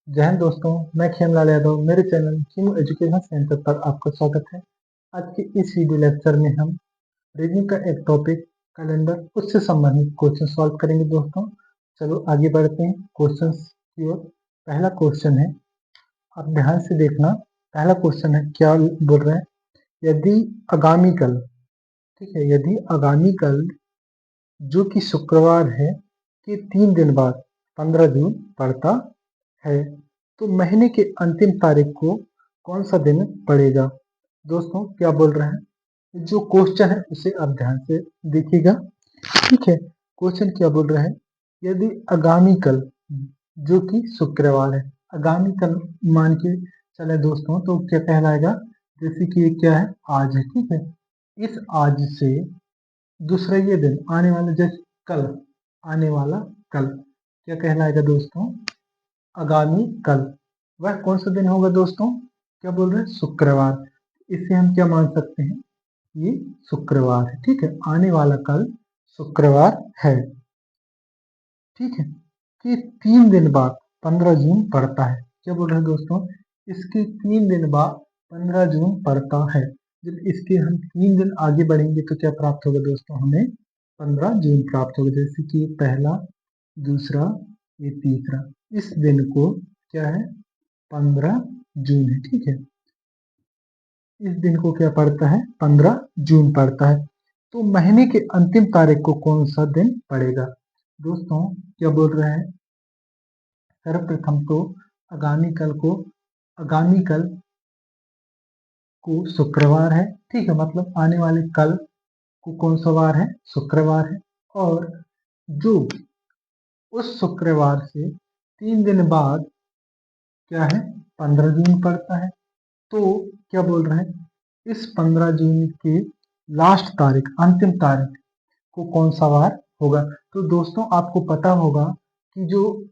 जय हिंद दोस्तों, मैं खेमलाल यादव। मेरे चैनल कीमो एजुकेशन सेंटर पर आपका स्वागत है। आज के इस वीडियो लेक्चर में हम रीजनिंग का एक टॉपिक कैलेंडर उससे संबंधित क्वेश्चन सॉल्व करेंगे दोस्तों। चलो आगे बढ़ते हैं क्वेश्चन की ओर। पहला क्वेश्चन है, आप ध्यान से देखना। पहला क्वेश्चन है, क्या बोल रहे हैं, यदि आगामी कल, ठीक है, यदि आगामी कल जो कि शुक्रवार है के 3 दिन बाद 15 जून पड़ता है तो महीने के अंतिम तारीख को कौन सा दिन पड़ेगा। दोस्तों क्या बोल रहे हैं, जो क्वेश्चन है उसे आप ध्यान से देखिएगा। ठीक है, क्वेश्चन क्या बोल रहे हैं, यदि आगामी कल जो कि शुक्रवार है, आगामी कल मान के चले दोस्तों तो क्या कहलाएगा, जैसे कि ये क्या है, आज है। ठीक है, इस आज से दूसरा ये दिन आने वाला, जैसे कल, आने वाला कल क्या कहलाएगा दोस्तों, आगामी कल। वह कौन सा दिन होगा दोस्तों, क्या बोल रहे हैं, शुक्रवार। इसे हम क्या मान सकते हैं, ये शुक्रवार है। ठीक है, आने वाला कल शुक्रवार है। ठीक है, कि 3 दिन बाद 15 जून पड़ता है। क्या बोल रहे हैं दोस्तों, इसके 3 दिन बाद 15 जून पड़ता है। जब इसके हम 3 दिन आगे बढ़ेंगे तो क्या प्राप्त होगा दोस्तों, हमें 15 जून प्राप्त होगा। जैसे कि पहला, दूसरा, ये तीसरा, इस दिन को क्या है, 15 जून है। ठीक है, इस दिन को क्या पड़ता है, 15 जून पड़ता है। तो महीने के अंतिम तारीख को कौन सा दिन पड़ेगा दोस्तों, क्या बोल रहे हैं, सर्वप्रथम तो आगामी कल को शुक्रवार है। ठीक है, मतलब आने वाले कल को कौन सा वार है, शुक्रवार है। और जो उस शुक्रवार से 3 दिन बाद क्या है, 15 जून पड़ता है। तो क्या बोल रहे हैं, इस 15 जून के लास्ट तारीख, अंतिम तारीख को कौन सा वार होगा। तो दोस्तों आपको पता होगा कि जो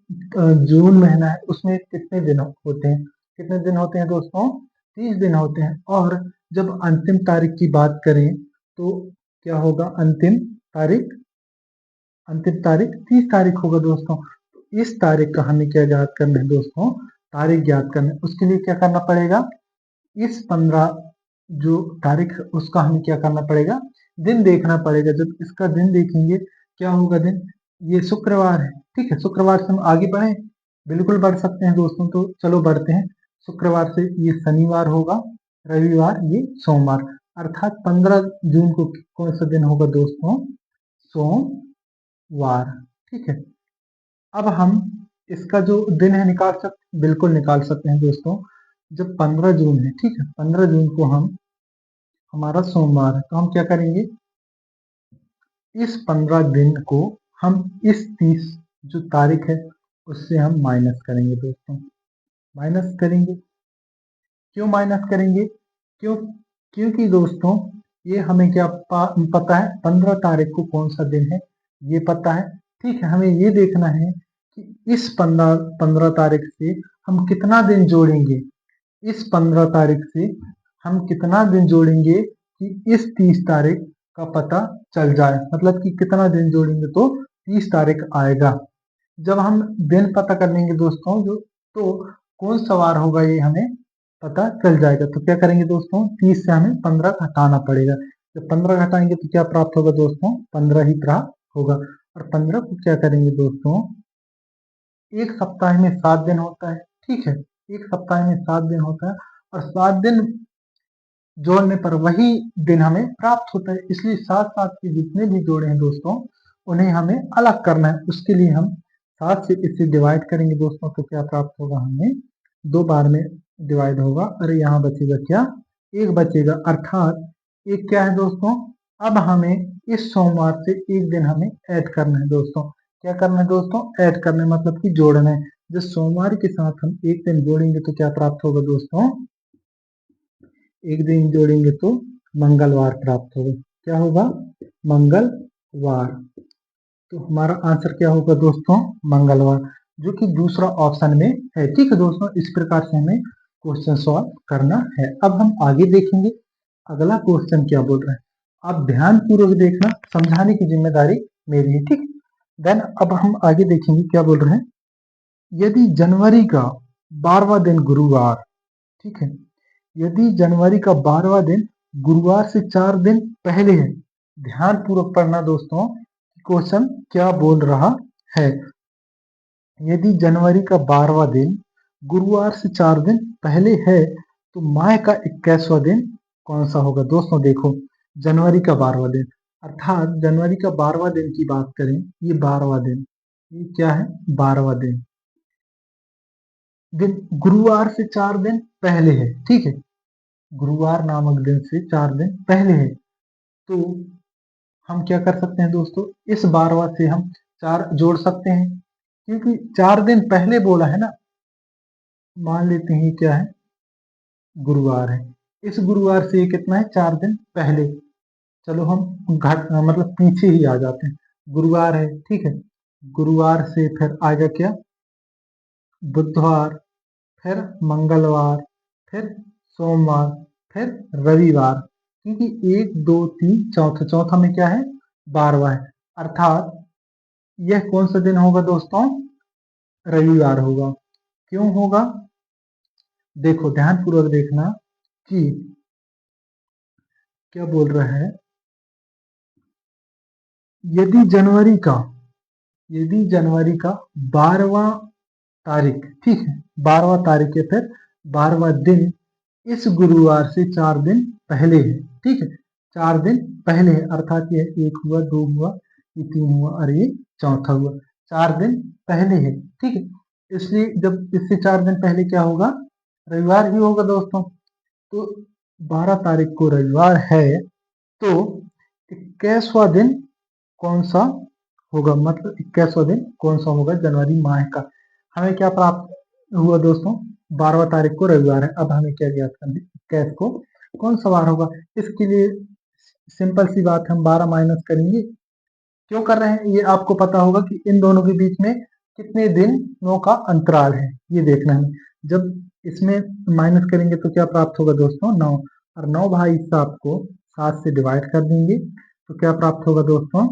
जून महीना है उसमें कितने दिन होते हैं, कितने दिन होते हैं दोस्तों, 30 दिन होते हैं। और जब अंतिम तारीख की बात करें तो क्या होगा, अंतिम तारीख 30 तारीख होगा दोस्तों। तो इस तारीख का हमें क्या ज्ञात करना है दोस्तों, तारीख ज्ञात करना है। उसके लिए क्या करना पड़ेगा, इस 15 जो तारीख है उसका हमें क्या करना पड़ेगा, दिन देखना पड़ेगा। जब इसका दिन देखेंगे, क्या होगा दिन, ये शुक्रवार है। ठीक है, शुक्रवार से हम आगे बढ़े, बिल्कुल बढ़ सकते हैं दोस्तों। तो चलो बढ़ते हैं, शुक्रवार से ये शनिवार होगा, रविवार ये सोमवार, अर्थात 15 जून को कौन सा दिन होगा दोस्तों, सोमवार। ठीक है, अब हम इसका जो दिन है निकाल सकते, बिल्कुल निकाल सकते हैं दोस्तों। जब 15 जून है, ठीक है, 15 जून को हम, हमारा सोमवार है, तो हम क्या करेंगे, इस 15 दिन को हम इस 30 जो तारीख है उससे हम माइनस करेंगे दोस्तों, माइनस करेंगे। क्यों माइनस करेंगे, क्यों, क्योंकि दोस्तों ये हमें क्या पता है, 15 तारीख को कौन सा दिन है ये पता है। ठीक है, हमें ये देखना है कि इस 15 तारीख से हम कितना दिन जोड़ेंगे, इस 15 तारीख से हम कितना दिन जोड़ेंगे कि इस 30 तारीख का पता चल जाए। मतलब कि कितना दिन जोड़ेंगे तो 30 तारीख आएगा। जब हम दिन पता कर लेंगे दोस्तों, जो तो कौन सा वार होगा ये हमें पता चल जाएगा। तो क्या करेंगे दोस्तों, 30 से हमें 15 घटाना पड़ेगा। जब 15 घटाएंगे तो क्या प्राप्त होगा दोस्तों, 15 ही प्राप्त होगा। और 15 को क्या करेंगे दोस्तों, एक सप्ताह में 7 दिन होता है। ठीक है, एक सप्ताह में 7 दिन होता है और 7 दिन जोड़ने पर वही दिन हमें प्राप्त होता है। इसलिए साथ साथ के जितने भी जोड़े हैं दोस्तों उन्हें हमें अलग करना है। उसके लिए हम 7 से इसे डिवाइड करेंगे दोस्तों, तो क्या प्राप्त होगा, हमें 2 बार में डिवाइड होगा और यहाँ बचेगा क्या, एक बचेगा। अर्थात एक क्या है दोस्तों, अब हमें इस सोमवार से एक दिन हमें ऐड करना है दोस्तों। क्या करना है दोस्तों, ऐड करना है, मतलब कि जोड़ना है। जब सोमवार के साथ हम एक दिन जोड़ेंगे तो क्या प्राप्त होगा दोस्तों, एक दिन जोड़ेंगे तो मंगलवार प्राप्त होगा। क्या होगा, मंगलवार। तो हमारा आंसर क्या होगा दोस्तों, मंगलवार, जो कि दूसरा ऑप्शन में है। ठीक है दोस्तों, इस प्रकार से हमें क्वेश्चन सॉल्व करना है। अब हम आगे देखेंगे अगला क्वेश्चन क्या बोल रहा है। आप ध्यान पूर्वक देखना, समझाने की जिम्मेदारी मेरी है। ठीक, देन अब हम आगे देखेंगे क्या बोल रहे हैं, यदि जनवरी का 12वां दिन गुरुवार, ठीक है। यदि जनवरी का 12वां दिन गुरुवार से 4 दिन पहले है, ध्यान पूर्वक पढ़ना दोस्तों, क्वेश्चन क्या बोल रहा है। यदि जनवरी का 12वां दिन गुरुवार से 4 दिन पहले है तो माह का 21वां दिन कौन सा होगा। दोस्तों देखो, जनवरी का 12वां दिन अर्थात जनवरी का 12वां दिन की बात करें, ये 12वां दिन, ये क्या है 12वां दिन, दिन गुरुवार से 4 दिन पहले है, ठीक है। गुरुवार नामक दिन से 4 दिन पहले है, तो हम क्या कर सकते हैं दोस्तों, इस 12वां से हम 4 जोड़ सकते हैं, क्योंकि 4 दिन पहले बोला है ना। मान लेते हैं क्या है, गुरुवार है, इस गुरुवार से ये कितना है 4 दिन पहले। चलो हम घट मतलब पीछे ही आ जाते हैं, गुरुवार है, ठीक है। गुरुवार से फिर आएगा क्या, बुधवार, फिर मंगलवार, फिर सोमवार, फिर रविवार, क्योंकि 1 2 3 चौथा, चौथा में क्या है 12वां है, अर्थात यह कौन सा दिन होगा दोस्तों, रविवार होगा। क्यों होगा, देखो ध्यान पूर्वक देखना कि क्या बोल रहा है। यदि जनवरी का यदि जनवरी का 12वां तारीख, ठीक है, 12वां तारीख है, फिर 12वां दिन इस गुरुवार से 4 दिन पहले है, ठीक है। 4 दिन पहले है, अर्थात ये 1 हुआ, 2 हुआ, ये 3 हुआ और ये चौथा हुआ, 4 दिन पहले है, ठीक है। इसलिए जब इससे 4 दिन पहले क्या होगा, रविवार ही होगा दोस्तों। तो 12 तारीख को रविवार है, तो 21वां दिन कौन सा होगा, मतलब 21वां दिन कौन सा होगा जनवरी माह का। हमें क्या प्राप्त हुआ दोस्तों, 12वां तारीख को रविवार है, अब हमें क्या ज्ञात करना है, 21 को कौन सा वार होगा। इसके लिए सिंपल सी बात, हम 12 माइनस करेंगे। क्यों कर रहे हैं, ये आपको पता होगा कि इन दोनों के बीच में कितने दिनों का अंतराल है, ये देखना है। जब इसमें माइनस करेंगे तो क्या प्राप्त होगा दोस्तों, 9, और 9 भाई इस आपको 7 से डिवाइड कर देंगे तो क्या प्राप्त होगा दोस्तों,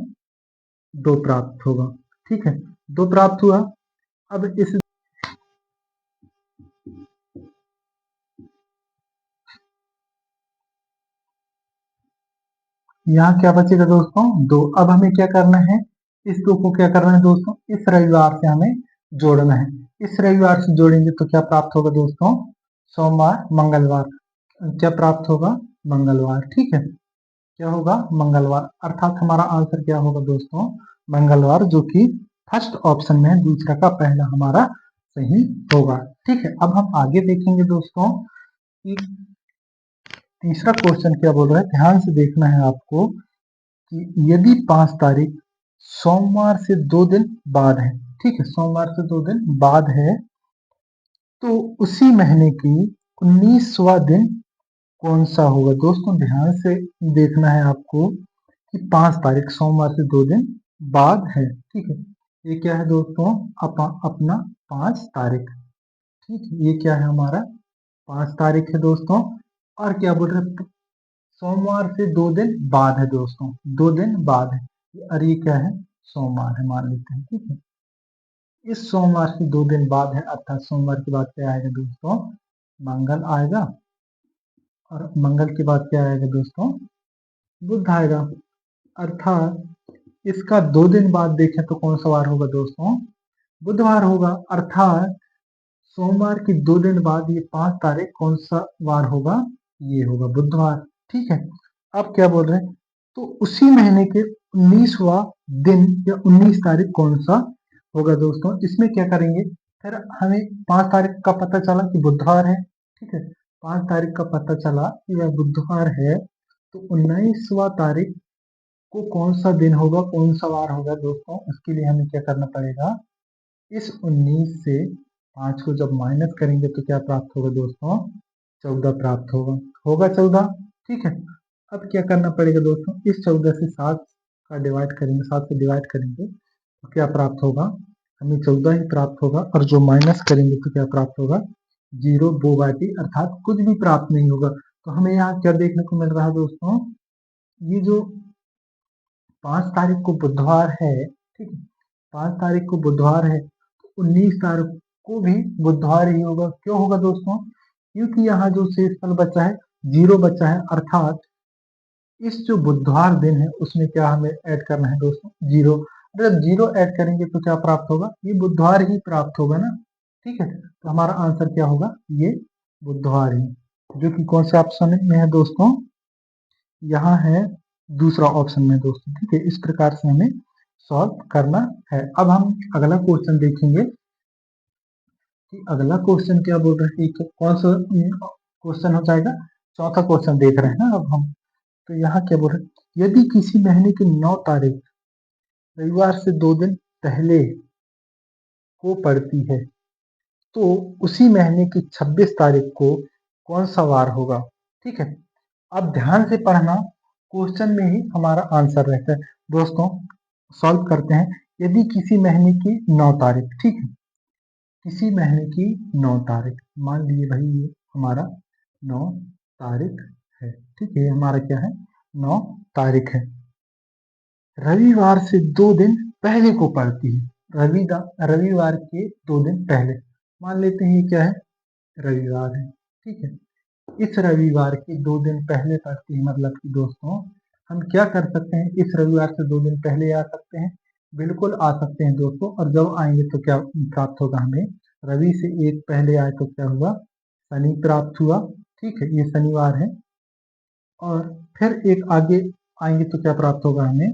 2 प्राप्त होगा, ठीक है। 2 प्राप्त हुआ। अब इस यहाँ क्या बचेगा दोस्तों, 2। अब हमें क्या करना है, इस 2 को क्या करना है दोस्तों, इस रविवार से हमें जोड़ना है। इस रविवार से जोड़ेंगे तो क्या प्राप्त होगा दोस्तों, सोमवार, मंगलवार, क्या प्राप्त होगा, मंगलवार, ठीक है। क्या होगा, मंगलवार, अर्थात हमारा आंसर क्या होगा दोस्तों, मंगलवार, जो कि फर्स्ट ऑप्शन में है, दूसरा का पहला हमारा सही होगा, ठीक है। अब हम आगे देखेंगे दोस्तों कि तीसरा क्वेश्चन क्या बोल रहा है, ध्यान से देखना है आपको कि यदि 5 तारीख सोमवार से 2 दिन बाद है, ठीक है, सोमवार से 2 दिन बाद है, तो उसी महीने की 19वां दिन कौन सा होगा। दोस्तों ध्यान से देखना है आपको कि 5 तारीख सोमवार से 2 दिन बाद है, ठीक है। ये क्या है दोस्तों, अपना 5 तारीख, ठीक है, ये क्या है हमारा 5 तारीख है दोस्तों। और क्या बोल रहे हैं, सोमवार से 2 दिन बाद है दोस्तों, 2 दिन बाद है, और ये क्या है सोमवार है, मान लेते हैं, ठीक है। इस सोमवार से 2 दिन बाद है, अर्थात सोमवार के बाद क्या आएगा दोस्तों, मंगल आएगा, और मंगल के बाद क्या आएगा दोस्तों, बुध आएगा, अर्थात इसका 2 दिन बाद देखें तो कौन सा वार होगा दोस्तों, बुधवार होगा, अर्थात सोमवार की 2 दिन बाद ये 5 तारीख कौन सा वार होगा, ये होगा बुधवार, ठीक है। अब क्या बोल रहे हैं, तो उसी महीने के 19वां दिन या 19 तारीख कौन सा होगा दोस्तों, इसमें क्या करेंगे, फिर हमें 5 तारीख का पता चला कि बुधवार है, ठीक है। 5 तारीख का पता चला कि वह बुधवार है, तो 19वां तारीख को कौन सा दिन होगा, कौन सा वार होगा दोस्तों, उसके लिए हमें क्या करना पड़ेगा, इस 19 से 5 को जब माइनस करेंगे तो क्या प्राप्त होगा दोस्तों, 14 प्राप्त होगा, 14, ठीक है। अब क्या करना पड़ेगा दोस्तों, इस 14 से 7 का डिवाइड करेंगे, 7 से डिवाइड करेंगे तो क्या प्राप्त होगा, हमें 14 ही प्राप्त होगा, और जो माइनस करेंगे तो क्या प्राप्त होगा, 0 2 बाटी, अर्थात कुछ भी प्राप्त नहीं होगा। तो हमें यहाँ क्या देखने को मिल रहा है दोस्तों, ये जो 5 तारीख को बुधवार है, ठीक है, 5 तारीख को बुधवार है, 19 तारीख को भी बुधवार ही होगा। क्यों होगा दोस्तों? क्योंकि यहाँ जो शेषफल बचा है, 0 बचा है, अर्थात इस जो बुधवार दिन है उसमें क्या हमें ऐड करना है दोस्तों? 0। जब 0 ऐड करेंगे तो क्या प्राप्त होगा? ये बुधवार ही प्राप्त होगा ना। ठीक है, तो हमारा आंसर क्या होगा? ये बुधवार ही, जो कि कौन से ऑप्शन में है दोस्तों? यहाँ है दूसरा ऑप्शन में दोस्तों। ठीक है, इस प्रकार से हमें सॉल्व करना है। अब हम अगला क्वेश्चन देखेंगे कि अगला क्वेश्चन क्या बोल रहे हैं कि कौन सा क्वेश्चन हो जाएगा? चौथा क्वेश्चन देख रहे हैं ना अब हम। तो यहाँ क्या बोल रहे हैं? यदि किसी महीने की 9 तारीख रविवार से 2 दिन पहले को पड़ती है तो उसी महीने की 26 तारीख को कौन सा वार होगा? ठीक है, अब ध्यान से पढ़ना, क्वेश्चन में ही हमारा आंसर रहता है दोस्तों। सॉल्व करते हैं। यदि किसी महीने की 9 तारीख, ठीक है, किसी महीने की 9 तारीख, मान लीजिए भाई ये हमारा 9 तारीख है। ठीक है, हमारा क्या है? 9 तारीख है, रविवार से 2 दिन पहले को पड़ती है। रविवार के 2 दिन पहले, मान लेते हैं ये क्या है? रविवार है। ठीक है, इस रविवार के 2 दिन पहले पड़ती है, मतलब कि दोस्तों हम क्या कर सकते हैं? इस रविवार से 2 दिन पहले आ सकते हैं, बिल्कुल आ सकते हैं दोस्तों। और जब आएंगे तो क्या प्राप्त होगा हमें? रवि से एक पहले आए तो क्या हुआ? शनि प्राप्त हुआ। ठीक है, ये शनिवार है। और फिर एक आगे आएंगे तो क्या प्राप्त होगा हमें?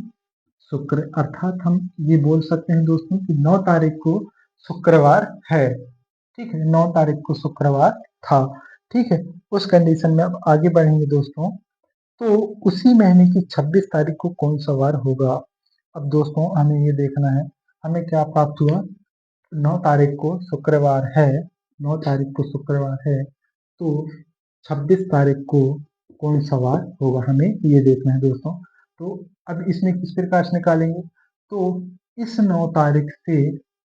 शुक्र। अर्थात हम ये बोल सकते हैं दोस्तों कि 9 तारीख को शुक्रवार है। ठीक है, 9 तारीख को शुक्रवार था। ठीक है, उस कंडीशन में अब आगे बढ़ेंगे दोस्तों। तो उसी महीने की 26 तारीख को कौन सा वार होगा? अब दोस्तों हमें ये देखना है, हमें क्या प्राप्त हुआ? 9 तारीख को शुक्रवार है, 9 तारीख को शुक्रवार है, तो 26 तारीख को कौन सा वार होगा, हमें ये देखना है दोस्तों। तो अब इसमें किस प्रकार से निकालेंगे? तो इस 9 तारीख से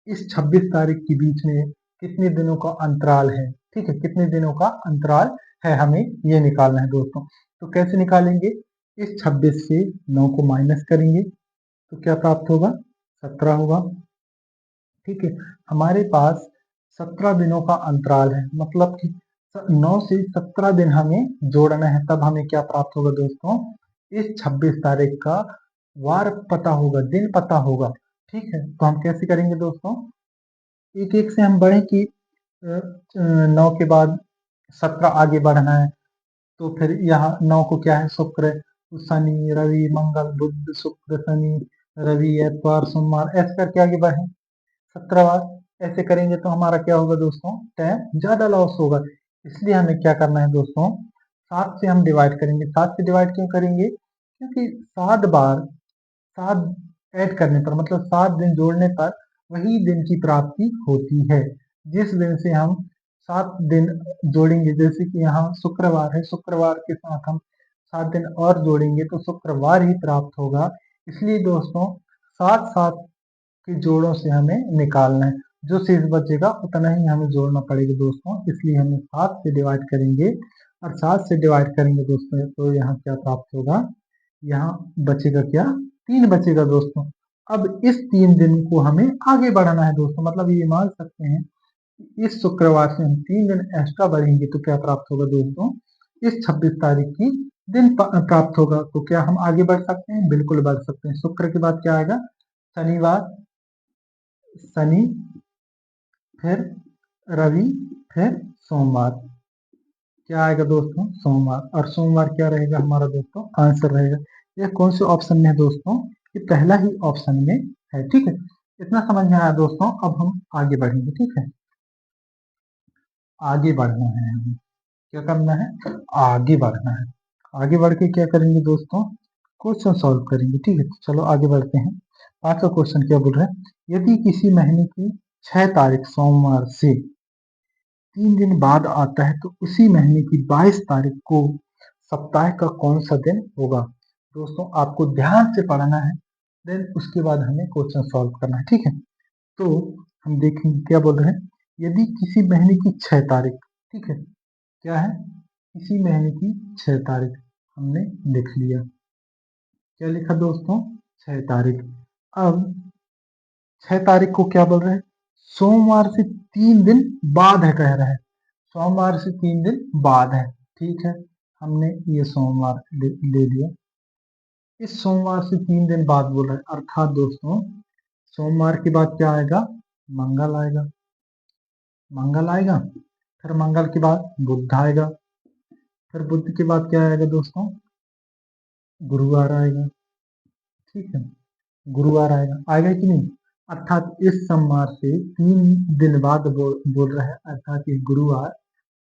इस 26 तारीख के बीच में कितने दिनों का अंतराल है? ठीक है, कितने दिनों का अंतराल है, हमें ये निकालना है दोस्तों। तो कैसे निकालेंगे? इस 26 से 9 को माइनस करेंगे तो क्या प्राप्त होगा? 17 होगा। ठीक है, हमारे पास 17 दिनों का अंतराल है, मतलब कि 9 से 17 दिन हमें जोड़ना है, तब हमें क्या प्राप्त होगा दोस्तों? इस 26 तारीख का वार पता होगा, दिन पता होगा। ठीक है, तो हम कैसे करेंगे दोस्तों? एक एक से हम बढ़े कि 9 के बाद 17 आगे बढ़ना है। तो फिर यहाँ 9 को क्या है? शुक्र, तो शनि रवि मंगल बुध शुक्र शनि रवि एतवार सोमवार, ऐसे करके आगे बढ़े 17 बार। ऐसे करेंगे तो हमारा क्या होगा दोस्तों? टाइम ज्यादा लॉस होगा। इसलिए हमें क्या करना है दोस्तों? 7 से हम डिवाइड करेंगे। 7 से डिवाइड क्यों करेंगे? क्योंकि 7 बार, 7 ऐड करने पर, मतलब 7 दिन जोड़ने पर वही दिन की प्राप्ति होती है। जिस दिन से हम 7 दिन जोड़ेंगे, जैसे कि यहाँ शुक्रवार है, शुक्रवार के साथ हम 7 दिन और जोड़ेंगे तो शुक्रवार ही प्राप्त होगा। इसलिए दोस्तों 7 7 के जोड़ों से हमें निकालना है, जो शेष बचेगा उतना ही हमें जोड़ना पड़ेगा दोस्तों। इसलिए हमें 7 से डिवाइड करेंगे, और 7 से डिवाइड करेंगे दोस्तों तो यहाँ क्या प्राप्त होगा? यहाँ बचेगा क्या? 3 बचेगा दोस्तों। अब इस 3 दिन को हमें आगे बढ़ाना है दोस्तों, मतलब ये मान सकते हैं कि इस शुक्रवार से हम 3 दिन एक्स्ट्रा बढ़ेंगे तो क्या प्राप्त होगा दोस्तों? इस 26 तारीख की दिन प्राप्त होगा। तो क्या हम आगे बढ़ सकते हैं? बिल्कुल बढ़ सकते हैं। शुक्र के बाद क्या आएगा? शनिवार, शनि, फिर रवि, फिर सोमवार। क्या आएगा दोस्तों? सोमवार। और सोमवार क्या रहेगा हमारा दोस्तों? आंसर रहेगा। यह कौन से ऑप्शन में है दोस्तों? ये पहला ही ऑप्शन में है। ठीक है, इतना समझ में आया दोस्तों। अब हम आगे बढ़ेंगे। ठीक है, आगे बढ़ना है हमें, क्या करना है? आगे बढ़ना है। आगे बढ़ के क्या करेंगे दोस्तों? क्वेश्चन सॉल्व करेंगे। ठीक है, तो चलो आगे बढ़ते हैं। 5वां क्वेश्चन क्या बोल रहा है? यदि किसी महीने की 6 तारीख सोमवार से 3 दिन बाद आता है तो उसी महीने की 22 तारीख को सप्ताह का कौन सा दिन होगा? दोस्तों आपको ध्यान से पढ़ना है, देन उसके बाद हमें क्वेश्चन सॉल्व करना है। ठीक है, तो हम देखेंगे क्या बोल रहे हैं। यदि किसी महीने की 6 तारीख, ठीक है, क्या है? किसी महीने की 6 तारीख हमने लिख लिया। क्या लिखा दोस्तों? 6 तारीख। अब 6 तारीख को क्या बोल रहे हैं? सोमवार से 3 दिन बाद है कह रहा है, सोमवार से 3 दिन बाद है। ठीक है, हमने ये सोमवार ले लिया। इस सोमवार से 3 दिन बाद बोल रहा है, अर्थात दोस्तों सोमवार के बाद क्या आएगा, मंगल आएगा। मंगल आएगा, फिर मंगल के बाद बुध आएगा, फिर बुध के बाद क्या आएगा दोस्तों, गुरुवार आएगा। ठीक है, गुरुवार आएगा, आएगा कि नहीं। अर्थात इस सोमवार से 3 दिन बाद बोल रहा है, अर्थात ये गुरुवार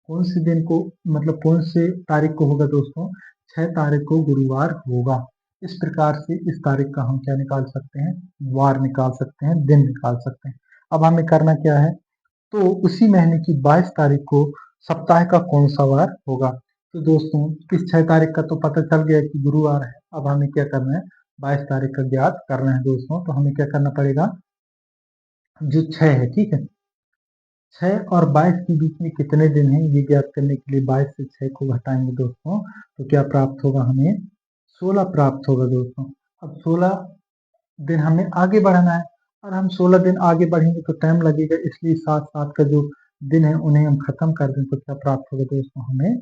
कौन से दिन को, मतलब कौन से तारीख को होगा दोस्तों, 6 तारीख को गुरुवार होगा। इस प्रकार से इस तारीख का हम क्या निकाल सकते हैं, वार निकाल सकते हैं, दिन निकाल सकते हैं। अब हमें करना क्या है, तो उसी महीने की 22 तारीख को सप्ताह का कौन सा वार होगा। तो दोस्तों इस 6 तारीख का तो पता चल गया कि गुरुवार है। अब हमें क्या करना है, 22 तारीख का ज्ञात करना है दोस्तों। तो हमें क्या करना पड़ेगा, जो 6 है, ठीक है, 6 और 22 के बीच में कितने दिन हैं ये ज्ञात करने के लिए 22 से 6 को घटाएंगे दोस्तों, तो क्या प्राप्त होगा, हमें 16 प्राप्त होगा दोस्तों। अब 16 दिन हमें आगे बढ़ना है, और हम 16 दिन आगे बढ़ेंगे तो टाइम लगेगा, इसलिए 7 का जो दिन है उन्हें हम खत्म कर दें तो क्या प्राप्त होगा दोस्तों, हमें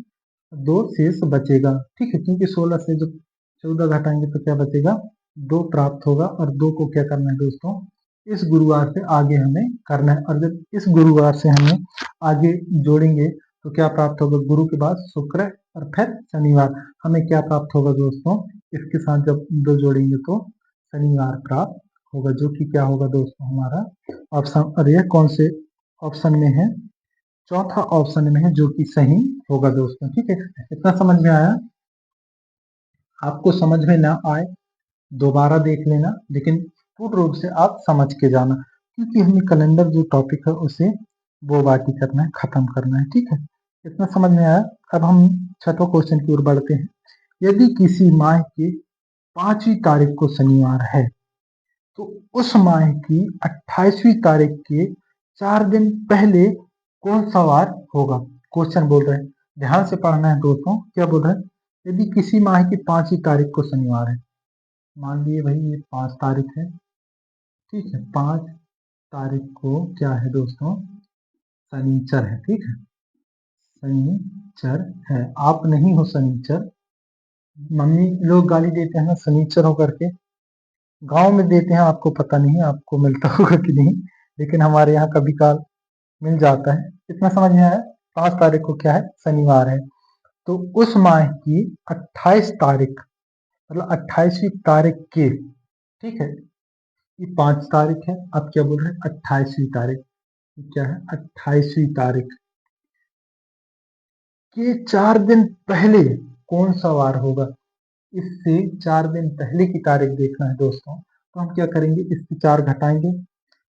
2 शेष बचेगा। ठीक है, क्योंकि 16 से जब 14 घटाएंगे तो क्या बचेगा, 2 प्राप्त होगा। और 2 को क्या करना है दोस्तों, इस गुरुवार से आगे हमें करना है। और जब इस गुरुवार से हमें आगे जोड़ेंगे तो क्या प्राप्त होगा, गुरु के बाद शुक्र और फिर शनिवार, हमें क्या प्राप्त होगा दोस्तों, इसके साथ जब 2 जोड़ेंगे तो शनिवार प्राप्त होगा, जो कि क्या होगा दोस्तों, हमारा ऑप्शन, और यह कौन से ऑप्शन में है, चौथा ऑप्शन में है, जो कि सही होगा दोस्तों। ठीक है, इतना समझ में आया। आपको समझ में ना आए दोबारा देख लेना, लेकिन पूर्ण रूप से आप समझ के जाना, क्योंकि हमें कैलेंडर जो टॉपिक है उसे वो बाकी करना है, खत्म करना है। ठीक है, इतना समझ में आया। अब हम छठवें क्वेश्चन की ओर बढ़ते हैं। यदि किसी माह की 5वीं तारीख को शनिवार है, तो उस माह की 28वीं तारीख के 4 दिन पहले कौन सा वार होगा। क्वेश्चन बोल रहे हैं, ध्यान से पढ़ना है दोस्तों। क्या बोल रहे हैं, यदि किसी माह की 5वीं तारीख को शनिवार है, मान लिए भाई ये 5 तारीख है, ठीक है, 5 तारीख को क्या है दोस्तों, शनिचर है। ठीक है, शनिचर है, आप नहीं हो शनिचर, मम्मी लोग गाली देते हैं ना शनिचर हो करके, गांव में देते हैं, आपको पता नहीं, आपको मिलता होगा कि नहीं, लेकिन हमारे यहाँ कभी काल मिल जाता है। इतना समझ में आया। 5 तारीख को क्या है, शनिवार है, तो उस माह की 28 तारीख, मतलब 28वीं तारीख के, ठीक है, ये 5 तारीख है, अब क्या बोल रहे हैं 28वीं तारीख, क्या है 28वीं तारीख के 4 दिन पहले कौन सा वार होगा। इससे 4 दिन पहले की तारीख देखना है दोस्तों, तो हम क्या करेंगे, इससे 4 घटाएंगे,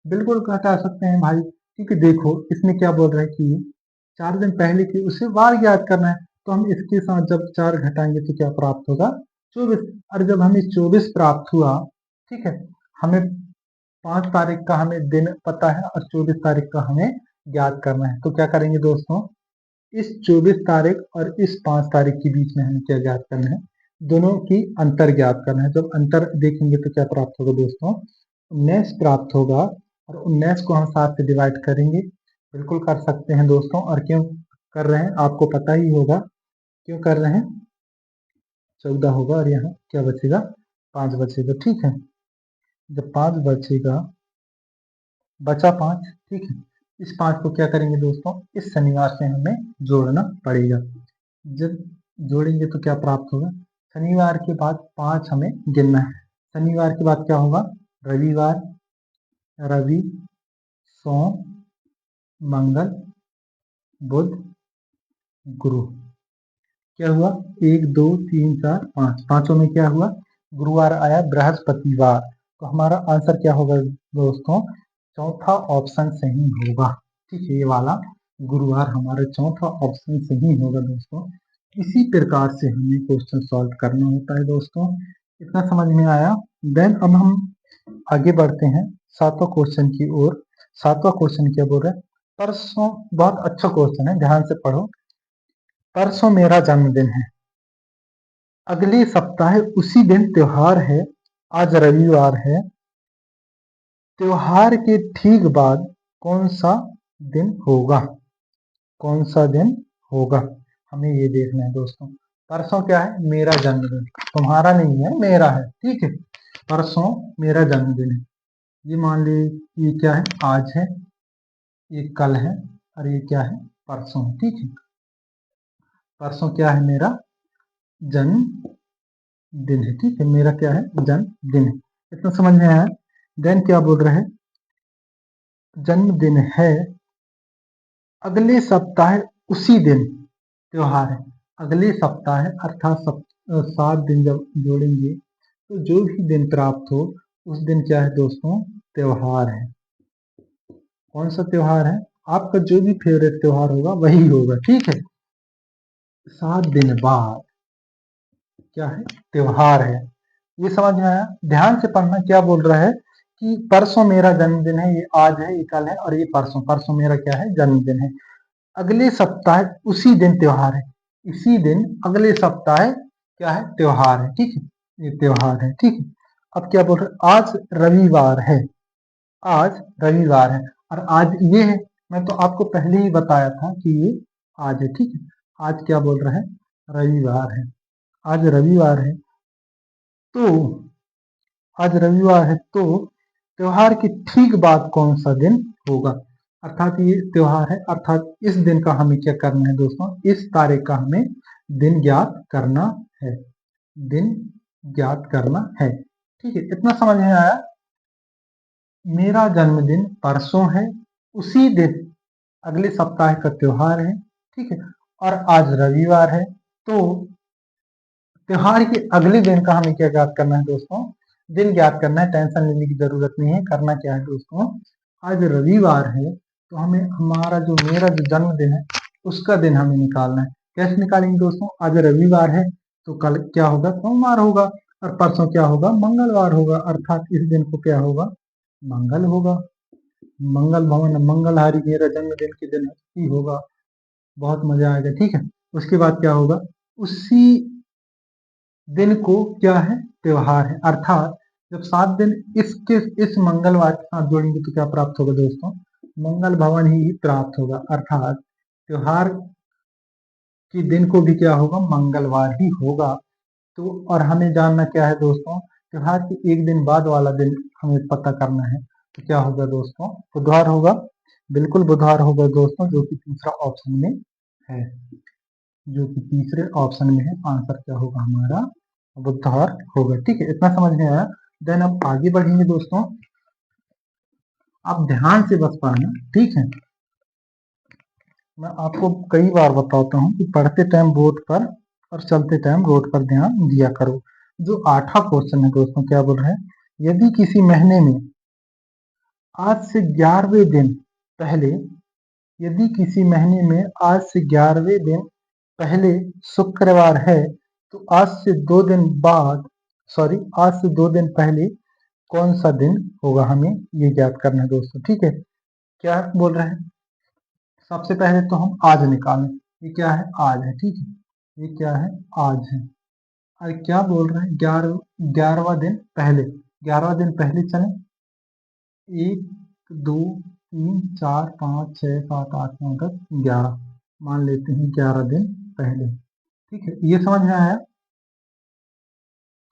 बिल्कुल घटा सकते हैं भाई, क्योंकि देखो इसमें क्या बोल रहे हैं कि 4 दिन पहले की उसे वार ज्ञात करना है, तो हम इसके साथ जब 4 घटाएंगे तो क्या प्राप्त होगा, 24। और जब हमें 24 प्राप्त हुआ, ठीक है, हमें 5 तारीख का हमें दिन पता है और 24 तारीख का हमें ज्ञात करना है, तो क्या करेंगे दोस्तों, इस 24 तारीख और इस 5 तारीख के बीच में हमें क्या ज्ञात करना है, दोनों की अंतर ज्ञात करना है। जब अंतर देखेंगे तो क्या प्राप्त होगा दोस्तों, 19 प्राप्त होगा, और 19 को हम 7 से डिवाइड करेंगे, बिल्कुल कर सकते हैं दोस्तों। और क्यों कर रहे हैं आपको पता ही होगा, क्यों कर रहे हैं, 14 होगा और यहाँ क्या बचेगा, 5 बचेगा। ठीक है, जब 5 बचेगा, बचा 5, ठीक है, इस 5 को क्या करेंगे दोस्तों, इस शनिवार से हमें जोड़ना पड़ेगा। जब जोड़ेंगे तो क्या प्राप्त होगा, शनिवार के बाद 5 हमें गिनना है, शनिवार के बाद क्या होगा, रविवार, रवि, सोम, मंगल, बुध, गुरु। क्या हुआ, 1 2 3 4 5, पांचों में क्या हुआ, गुरुवार आया, बृहस्पतिवार। तो हमारा आंसर क्या होगा दोस्तों, चौथा ऑप्शन सही होगा। ठीक है, ये वाला गुरुवार हमारा चौथा ऑप्शन सही होगा दोस्तों। इसी प्रकार से हमें क्वेश्चन सॉल्व करना होता है दोस्तों। इतना समझ में आया। देन अब हम आगे बढ़ते हैं 7वां क्वेश्चन की ओर। 7वां क्वेश्चन क्या बोल रहा है, परसों, बहुत अच्छा क्वेश्चन है, ध्यान से पढ़ो। परसों मेरा जन्मदिन है, अगले सप्ताह उसी दिन त्योहार है, आज रविवार है, त्योहार के ठीक बाद कौन सा दिन होगा, कौन सा दिन होगा, हमें ये देखना है दोस्तों। परसों क्या है, मेरा जन्मदिन, तुम्हारा नहीं है मेरा है, ठीक है। परसों मेरा जन्मदिन है, ये मान ली ये क्या है, आज है, ये कल है, और ये क्या है, परसों है, ठीक है। परसों क्या है, मेरा जन्मदिन है, ठीक है, मेरा क्या है, जन्मदिन है। इतना समझ में आया। देन क्या बोल रहे हैं, जन्मदिन है, अगले सप्ताह उसी दिन त्योहार है। अगले सप्ताह अर्थात 7 दिन जब जोड़ेंगे तो जो भी दिन प्राप्त हो उस दिन क्या है दोस्तों, त्योहार है। कौन सा त्योहार है, आपका जो भी फेवरेट त्योहार होगा वही होगा, ठीक है। 7 दिन बाद क्या है, त्योहार है। ये समझ में आया। ध्यान से पढ़ना, क्या बोल रहा है कि परसों मेरा जन्मदिन है, ये आज है, ये कल है, और ये परसों, परसों मेरा क्या है, जन्मदिन है। अगले सप्ताह उसी दिन त्योहार है, इसी दिन अगले सप्ताह क्या है, त्योहार है, ठीक है, ये त्योहार है, ठीक है। अब क्या बोल रहे, आज रविवार है, आज रविवार है, और आज ये है, मैं तो आपको पहले ही बताया था कि ये आज है, ठीक है। आज क्या बोल रहा है, रविवार है, आज रविवार है, तो आज रविवार है तो त्योहार के ठीक बाद कौन सा दिन होगा, अर्थात ये त्योहार है, अर्थात इस दिन का हमें क्या करना है दोस्तों, इस तारीख का हमें दिन ज्ञात करना है, दिन ज्ञात करना है, ठीक है। इतना समझ में आया। मेरा जन्मदिन परसों है, उसी दिन अगले सप्ताह का त्योहार है, ठीक है, और आज रविवार है, तो त्योहार के अगले दिन का हमें क्या ज्ञात करना है दोस्तों, दिन ज्ञात करना है। टेंशन लेने की जरूरत नहीं है। करना क्या है दोस्तों, आज रविवार है तो हमें हमारा जो मेरा जो जन्मदिन है उसका दिन हमें निकालना है। कैसे निकालेंगे दोस्तों, आज रविवार है तो कल क्या होगा, सोमवार होगा, और परसों क्या होगा, मंगलवार होगा, अर्थात इस दिन को क्या होगा, मंगल होगा। मंगल भवन मंगलहारी मेरा जन्मदिन के दिन ही होगा, बहुत मजा आएगा, ठीक है। उसके बाद क्या होगा, उसी दिन को क्या है, त्योहार है, अर्थात जब 7 दिन इस मंगलवार के साथ जोड़ेंगे तो क्या प्राप्त होगा दोस्तों, मंगल भवन ही प्राप्त होगा, अर्थात त्योहार के दिन को भी क्या होगा, मंगलवार ही होगा। तो और हमें जानना क्या है दोस्तों, त्योहार के एक दिन बाद वाला दिन हमें पता करना है, तो क्या होगा दोस्तों, बुधवार होगा, बिल्कुल बुधवार होगा दोस्तों, जो कि तीसरा ऑप्शन में है, जो कि तीसरे ऑप्शन में है। आंसर क्या होगा हमारा, बुधवार होगा, ठीक है। इतना समझ में आया। देन अब आगे बढ़ेंगे दोस्तों, आप ध्यान से बस पढ़ना, ठीक है। मैं आपको कई बार बताता हूँ कि पढ़ते टाइम बोर्ड पर और चलते टाइम रोड पर ध्यान दिया करो। जो 8वां क्वेश्चन है दोस्तों, क्या बोल रहा है, यदि किसी महीने में आज से 11वें दिन पहले, यदि किसी महीने में आज से 11वें दिन पहले शुक्रवार है, तो आज से 2 दिन बाद, सॉरी, आज से 2 दिन पहले कौन सा दिन होगा, हमें ये ज्ञात करना है दोस्तों, ठीक है। क्या बोल रहे हैं, सबसे पहले तो हम आज निकालें, ये क्या है, आज है, ठीक है, ये क्या है, आज है। और क्या बोल रहे हैं, 11वां दिन पहले चले, 1 2 3 4 5 6 7 8 9 10 11, मान लेते हैं 11 दिन पहले, ठीक है। ये समझ में आया,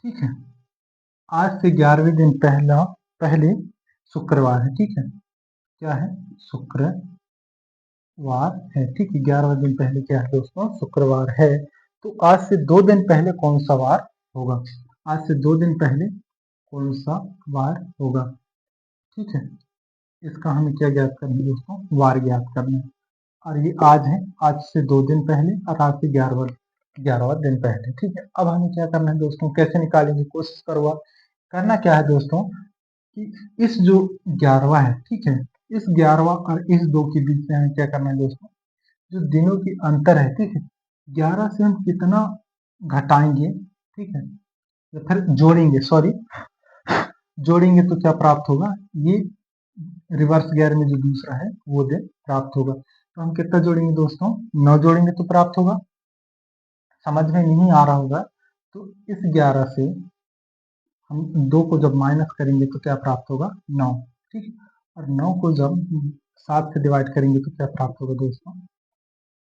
ठीक है। आज से 11वें दिन पहले शुक्रवार है, ठीक है, क्या है, शुक्रवार है, ठीक है। 11वें दिन पहले क्या है दोस्तों, शुक्रवार है, तो आज से 2 दिन पहले कौन सा वार होगा, आज से 2 दिन पहले कौन सा वार होगा, ठीक है। इसका हमें क्या ज्ञात करना है दोस्तों, वार ज्ञात करना है। और ये आज है, आज से 2 दिन पहले, और आज से 11वां दिन पहले, ठीक है। अब हमें क्या करना है दोस्तों, कैसे निकालेंगे, कोशिश करो आप। करना क्या है दोस्तों, कि इस जो 11वां है, ठीक है, इस 11वां और इस 2 के बीच में हमें क्या करना है दोस्तों, जो दिनों की अंतर है, ठीक है, 11 से हम कितना घटाएंगे, ठीक है, या फिर जोड़ेंगे, सॉरी, जोड़ेंगे तो क्या प्राप्त होगा, ये रिवर्स गियर में जो दूसरा है वो दिन प्राप्त होगा। तो हम कितना जोड़ेंगे दोस्तों, 9 जोड़ेंगे तो प्राप्त होगा। समझ में नहीं आ रहा होगा तो इस 11 से हम 2 को जब माइनस करेंगे तो क्या प्राप्त होगा, 9, ठीक। और 9 को जब 7 से डिवाइड करेंगे तो क्या प्राप्त होगा दोस्तों?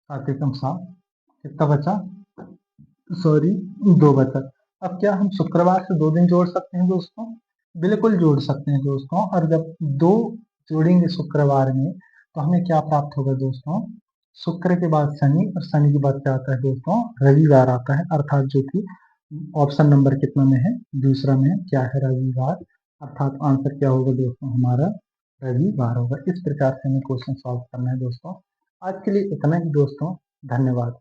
7 एकम 7, कितना बचा? सॉरी, 2 बचा। अब क्या हम शुक्रवार से 2 दिन जोड़ सकते हैं दोस्तों? बिल्कुल जोड़ सकते हैं दोस्तों। और जब 2 जोड़ेंगे शुक्रवार में तो हमें क्या प्राप्त होगा दोस्तों? शुक्र के बाद शनि और शनि के बाद क्या आता है दोस्तों? रविवार आता है, अर्थात जो कि ऑप्शन नंबर कितना में है? दूसरा में है। क्या है? रविवार। अर्थात आंसर क्या होगा दोस्तों? हमारा रविवार होगा। इस प्रकार से हमें क्वेश्चन सॉल्व करना है दोस्तों। आज के लिए इतना ही दोस्तों, धन्यवाद।